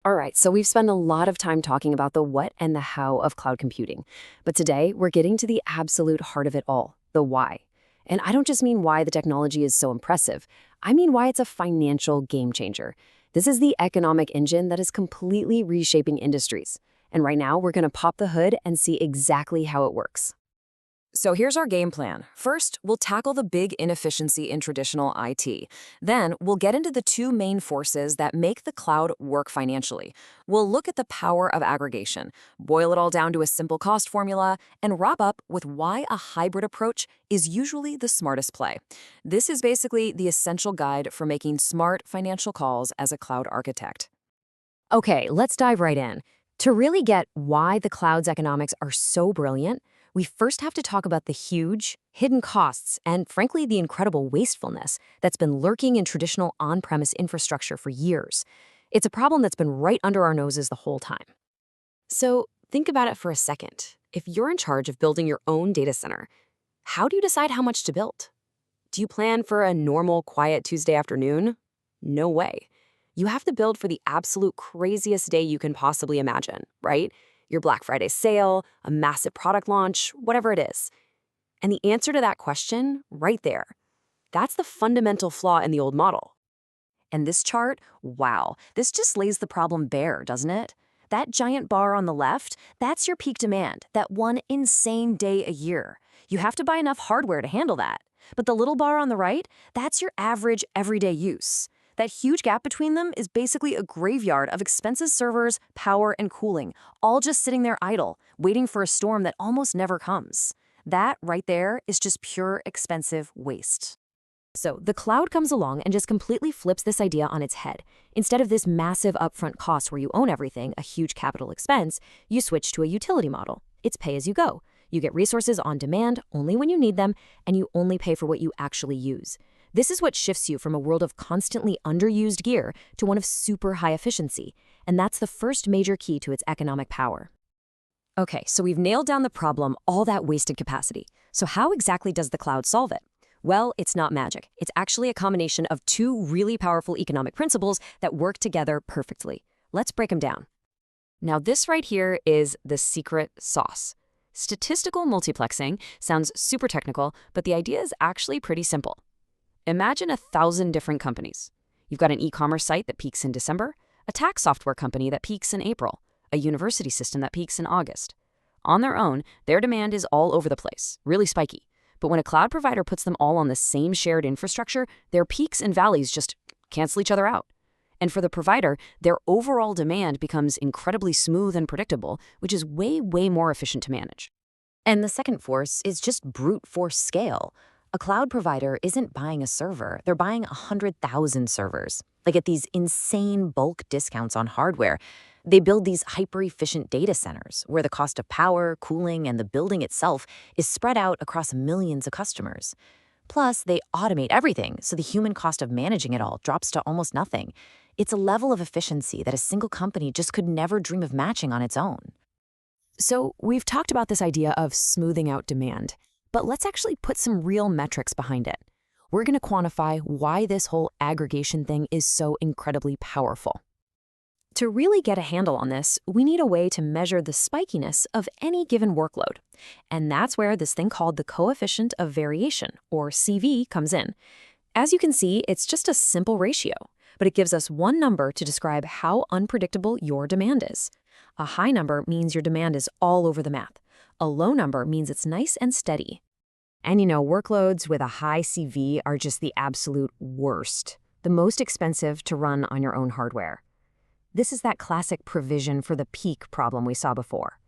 All right, so we've spent a lot of time talking about the what and the how of cloud computing. But today, we're getting to the absolute heart of it all, the why. And I don't just mean why the technology is so impressive, I mean why it's a financial game changer. This is the economic engine that is completely reshaping industries. And right now, we're going to pop the hood and see exactly how it works. So here's our game plan. First, we'll tackle the big inefficiency in traditional IT. Then, we'll get into the two main forces that make the cloud work financially. We'll look at the power of aggregation, boil it all down to a simple cost formula, and wrap up with why a hybrid approach is usually the smartest play. This is basically the essential guide for making smart financial calls as a cloud architect. Okay, let's dive right in. To really get why the cloud's economics are so brilliant, we first have to talk about the huge, hidden costs and, frankly, the incredible wastefulness that's been lurking in traditional on-premise infrastructure for years. It's a problem that's been right under our noses the whole time. So think about it for a second. If you're in charge of building your own data center, how do you decide how much to build? Do you plan for a normal, quiet Tuesday afternoon? No way. You have to build for the absolute craziest day you can possibly imagine, right? Your Black Friday sale, a massive product launch, whatever it is. And the answer to that question, right there, that's the fundamental flaw in the old model. And this chart, wow, this just lays the problem bare, doesn't it? That giant bar on the left, that's your peak demand, that one insane day a year. You have to buy enough hardware to handle that. But the little bar on the right, that's your average everyday use. That huge gap between them is basically a graveyard of expensive servers, power, and cooling, all just sitting there idle, waiting for a storm that almost never comes. That right there is just pure expensive waste. So the cloud comes along and just completely flips this idea on its head. Instead of this massive upfront cost where you own everything, a huge capital expense, you switch to a utility model. It's pay as you go. You get resources on demand only when you need them, and you only pay for what you actually use. This is what shifts you from a world of constantly underused gear to one of super high efficiency, and that's the first major key to its economic power. Okay, so we've nailed down the problem, all that wasted capacity. So how exactly does the cloud solve it? Well, it's not magic. It's actually a combination of two really powerful economic principles that work together perfectly. Let's break them down. Now, this right here is the secret sauce. Statistical multiplexing sounds super technical, but the idea is actually pretty simple. Imagine 1,000 different companies. You've got an e-commerce site that peaks in December, a tax software company that peaks in April, a university system that peaks in August. On their own, their demand is all over the place, really spiky. But when a cloud provider puts them all on the same shared infrastructure, their peaks and valleys just cancel each other out. And for the provider, their overall demand becomes incredibly smooth and predictable, which is way, way more efficient to manage. And the second force is just brute force scale. A cloud provider isn't buying a server, they're buying 100,000 servers. Like at these insane bulk discounts on hardware. They build these hyper-efficient data centers where the cost of power, cooling, and the building itself is spread out across millions of customers. Plus, they automate everything, so the human cost of managing it all drops to almost nothing. It's a level of efficiency that a single company just could never dream of matching on its own. So, we've talked about this idea of smoothing out demand, but let's actually put some real metrics behind it. We're going to quantify why this whole aggregation thing is so incredibly powerful. To really get a handle on this, we need a way to measure the spikiness of any given workload. And that's where this thing called the coefficient of variation, or CV, comes in. As you can see, it's just a simple ratio, but it gives us one number to describe how unpredictable your demand is. A high number means your demand is all over the map. A low number means it's nice and steady. And workloads with a high CV are just the absolute worst, the most expensive to run on your own hardware. This is that classic provision for the peak problem we saw before.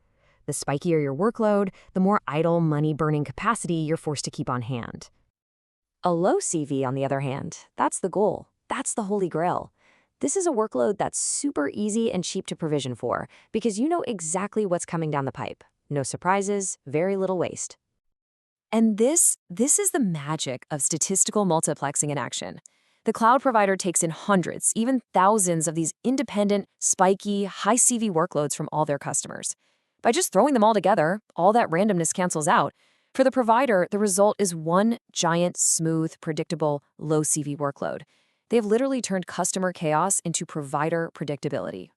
The spikier your workload, the more idle, money-burning capacity you're forced to keep on hand. A low CV, on the other hand, that's the goal. That's the holy grail. This is a workload that's super easy and cheap to provision for because you know exactly what's coming down the pipe. No surprises, very little waste. And this is the magic of statistical multiplexing in action. The cloud provider takes in hundreds, even thousands of these independent, spiky, high CV workloads from all their customers. By just throwing them all together, all that randomness cancels out. For the provider, the result is one giant, smooth, predictable, low CV workload. They have literally turned customer chaos into provider predictability.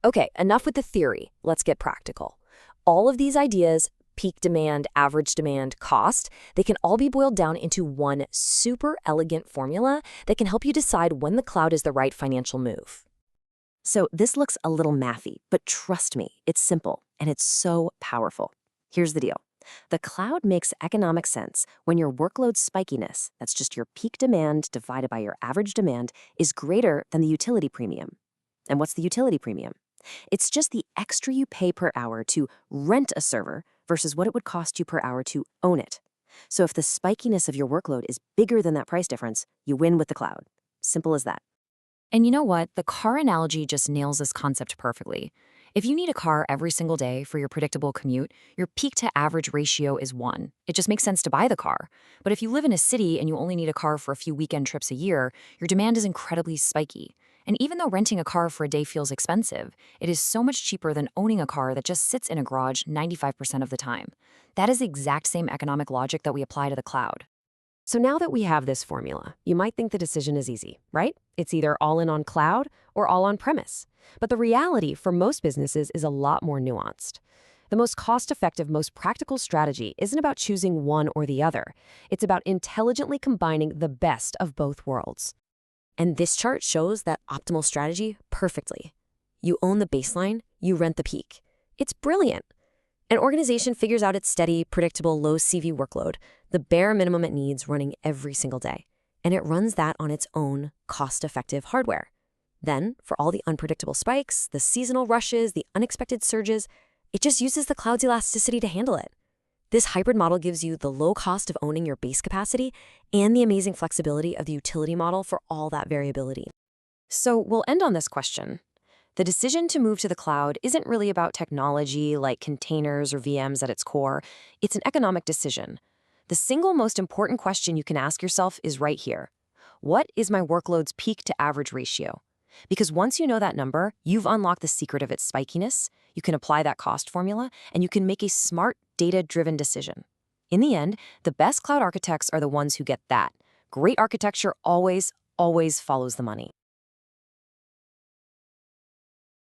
Okay, enough with the theory. Let's get practical. All of these ideas, peak demand, average demand, cost, they can all be boiled down into one super elegant formula that can help you decide when the cloud is the right financial move. So this looks a little mathy, but trust me, it's simple and it's so powerful. Here's the deal. The cloud makes economic sense when your workload spikiness, that's just your peak demand divided by your average demand, is greater than the utility premium. And what's the utility premium? It's just the extra you pay per hour to rent a server versus what it would cost you per hour to own it. So if the spikiness of your workload is bigger than that price difference, you win with the cloud. Simple as that. And you know what? The car analogy just nails this concept perfectly. If you need a car every single day for your predictable commute, your peak to average ratio is 1. It just makes sense to buy the car. But if you live in a city and you only need a car for a few weekend trips a year, your demand is incredibly spiky. And even though renting a car for a day feels expensive, it is so much cheaper than owning a car that just sits in a garage 95% of the time. That is the exact same economic logic that we apply to the cloud. So now that we have this formula, you might think the decision is easy, right? It's either all in on cloud or all on premise. But the reality for most businesses is a lot more nuanced. The most cost-effective, most practical strategy isn't about choosing one or the other. It's about intelligently combining the best of both worlds. And this chart shows that optimal strategy perfectly. You own the baseline, you rent the peak. It's brilliant. An organization figures out its steady, predictable, low CV workload, the bare minimum it needs running every single day. And it runs that on its own cost-effective hardware. Then, for all the unpredictable spikes, the seasonal rushes, the unexpected surges, it just uses the cloud's elasticity to handle it. This hybrid model gives you the low cost of owning your base capacity and the amazing flexibility of the utility model for all that variability. So we'll end on this question. The decision to move to the cloud isn't really about technology like containers or VMs at its core. It's an economic decision. The single most important question you can ask yourself is right here. What is my workload's peak to average ratio? Because once you know that number, you've unlocked the secret of its spikiness, you can apply that cost formula, and you can make a smart, data-driven decision. In the end, the best cloud architects are the ones who get that. Great architecture always follows the money.